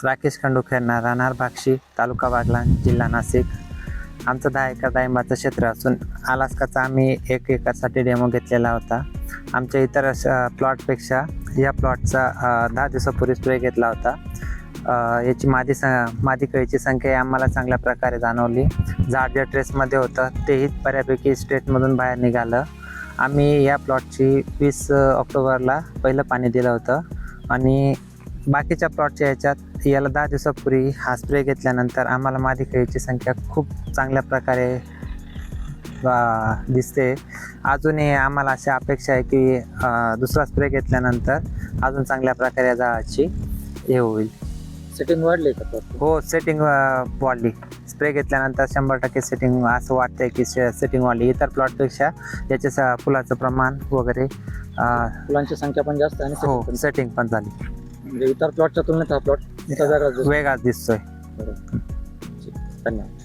राकेश खंडूखेरणा, राहणार भाक्षी, तालुका बागलाण, जिल्हा नाशिक. आमचं 10 एकर डाळिंबाचं क्षेत्र असून अलास्काचा आम्ही 1 एकरसाठी डेमो घेतलेला होता. आमच्या इतर प्लॉटपेक्षा या प्लॉटचा 10 दिवसापूर्वी स्प्रे घेतला होता. याची मादी कळीची संख्या आम्हाला चांगल्या प्रकारे जाणवली. झाड जे ट्रेसमध्ये होतं तेही बऱ्यापैकी स्ट्रेटमधून बाहेर निघालं. आम्ही या प्लॉटची 20 ऑक्टोबरला पहिलं पाणी दिलं होतं आणि बाकीच्या प्लॉटच्या याच्यात याला 10 दिवसापूर्वी हा स्प्रे घेतल्यानंतर आम्हाला मादी कळीची संख्या खूप चांगल्या प्रकारे दिसते. अजूनही आम्हाला अशी अपेक्षा आहे की दुसरा स्प्रे घेतल्यानंतर अजून चांगल्या प्रकारे या झाडाची हे होईल. सेटिंग वाढली का? हो, सेटिंग वाढली. स्प्रे घेतल्यानंतर 100% सेटिंग असं वाटतंय की सेटिंग वाढली. इतर प्लॉटपेक्षा याच्या फुलाचं प्रमाण वगैरे फुलांची संख्या पण जास्त आणि हो, सेटिंग पण झाली. म्हणजे इतर प्लॉटच्या तुलनेत हा प्लॉट वेगळाच दिसतोय. धन्यवाद.